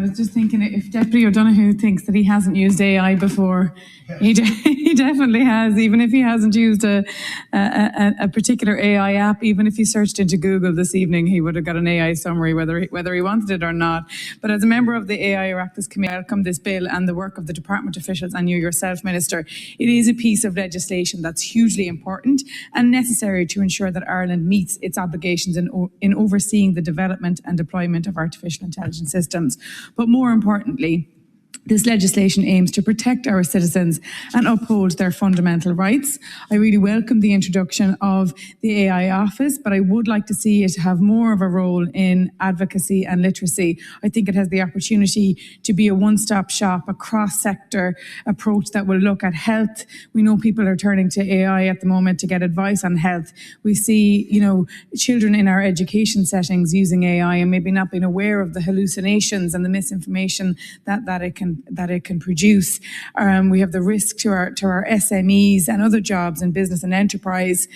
was just thinking, if Deputy O'Donoghue thinks that he hasn't used AI before, he definitely has, even if he hasn't used a particular AI app. Even if he searched into Google this evening, he would have got an AI summary, whether he wanted it or not. But as a member of the AI Oireachtas Committee, I welcome this bill and the work of the department officials and you yourself, Minister. It is a piece of legislation that's hugely important and necessary to ensure that Ireland meets its obligations in overseeing the development and deployment of artificial intelligence systems. But more importantly, this legislation aims to protect our citizens and uphold their fundamental rights. I really welcome the introduction of the AI Office, but I would like to see it have more of a role in advocacy and literacy. I think it has the opportunity to be a one-stop shop, a cross-sector approach that will look at health. We know people are turning to AI at the moment to get advice on health. We see, children in our education settings using AI and maybe not being aware of the hallucinations and the misinformation that it can produce. We have the risk to our SMEs and other jobs in business and enterprise.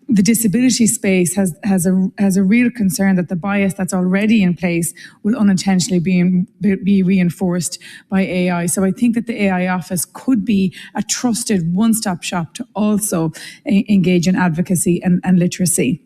The disability space has a real concern that the bias that's already in place will unintentionally be reinforced by AI. So I think that the AI Office could be a trusted one-stop shop to also engage in advocacy and literacy.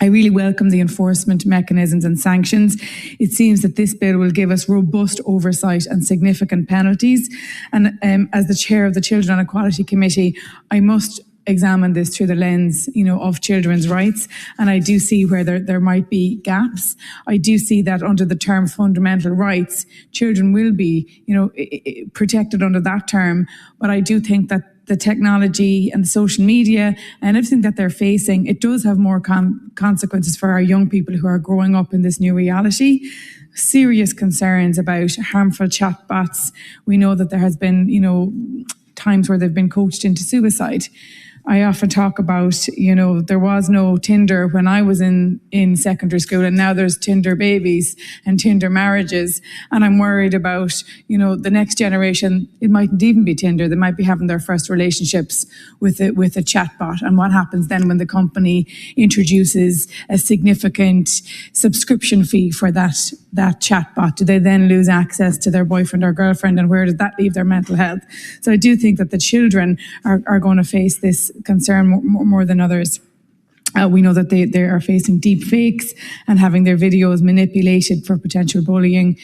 I really welcome the enforcement mechanisms and sanctions. It seems that this bill will give us robust oversight and significant penalties. And as the chair of the Children and Equality Committee, I must examine this through the lens, of children's rights. And I do see where there might be gaps. I do see that under the term fundamental rights, children will be, protected under that term. But I do think that the technology and the social media and everything that they're facing, it does have more consequences for our young people who are growing up in this new reality. Serious concerns about harmful chatbots. We know that there has been, times where they've been coached into suicide. I often talk about, there was no Tinder when I was in secondary school, and now there's Tinder babies and Tinder marriages. And I'm worried about, the next generation, it mightn't even be Tinder. They might be having their first relationships with a chatbot. And what happens then when the company introduces a significant subscription fee for that chatbot? Do they then lose access to their boyfriend or girlfriend? And where does that leave their mental health? So I do think that the children are going to face this concern more than others. We know that they are facing deep fakes and having their videos manipulated for potential bullying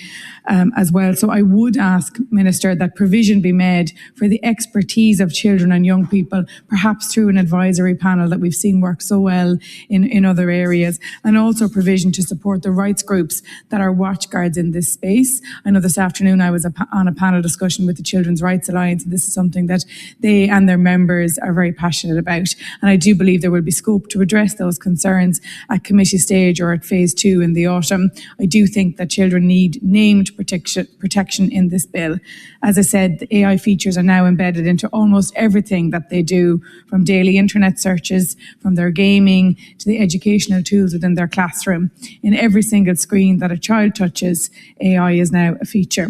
as well. So I would ask, Minister, that provision be made for the expertise of children and young people, perhaps through an advisory panel that we've seen work so well in other areas, and also provision to support the rights groups that are watchguards in this space. I know this afternoon I was on a panel discussion with the Children's Rights Alliance, and this is something that they and their members are very passionate about. And I do believe there will be scope to address those concerns at committee stage or at phase 2 in the autumn. I do think that children need named protection in this bill. As I said, the AI features are now embedded into almost everything that they do, from daily internet searches, from their gaming, to the educational tools within their classroom. In every single screen that a child touches, AI is now a feature.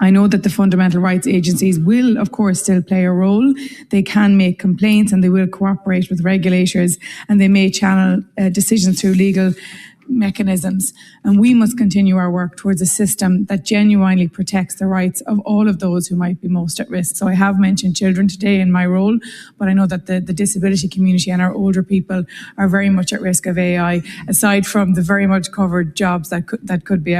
I know that the fundamental rights agencies will, of course, still play a role. They can make complaints and they will cooperate with regulators, and they may channel decisions through legal mechanisms. And we must continue our work towards a system that genuinely protects the rights of all of those who might be most at risk. So I have mentioned children today in my role, but I know that the disability community and our older people are very much at risk of AI, aside from the very much covered jobs that could be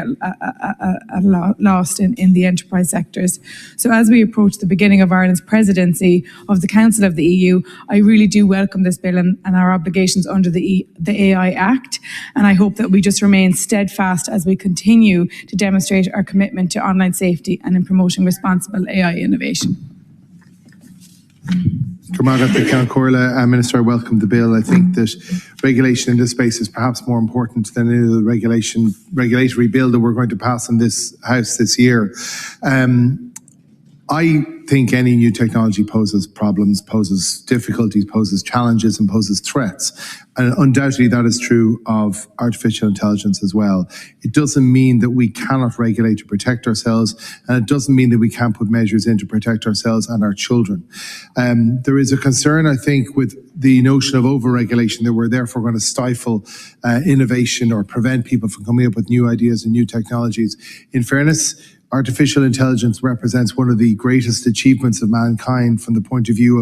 lost in the enterprise sectors. So as we approach the beginning of Ireland's presidency of the Council of the EU, I really do welcome this bill and our obligations under the AI Act. And I hope that we just remain steadfast as we continue to demonstrate our commitment to online safety and in promoting responsible AI innovation. Minister, I welcome the bill. I think that regulation in this space is perhaps more important than any of the regulatory bill that we're going to pass in this House this year. I think any new technology poses problems, poses difficulties, poses challenges, and poses threats. And undoubtedly that is true of artificial intelligence as well. It doesn't mean that we cannot regulate to protect ourselves, and it doesn't mean that we can't put measures in to protect ourselves and our children. There is a concern, I think, with the notion of over-regulation, that we're therefore going to stifle innovation or prevent people from coming up with new ideas and new technologies. In fairness, artificial intelligence represents one of the greatest achievements of mankind from the point of view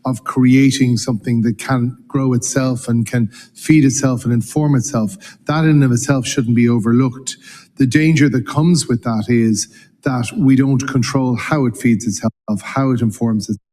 of creating something that can grow itself and can feed itself and inform itself. That in and of itself shouldn't be overlooked. The danger that comes with that is that we don't control how it feeds itself, how it informs itself.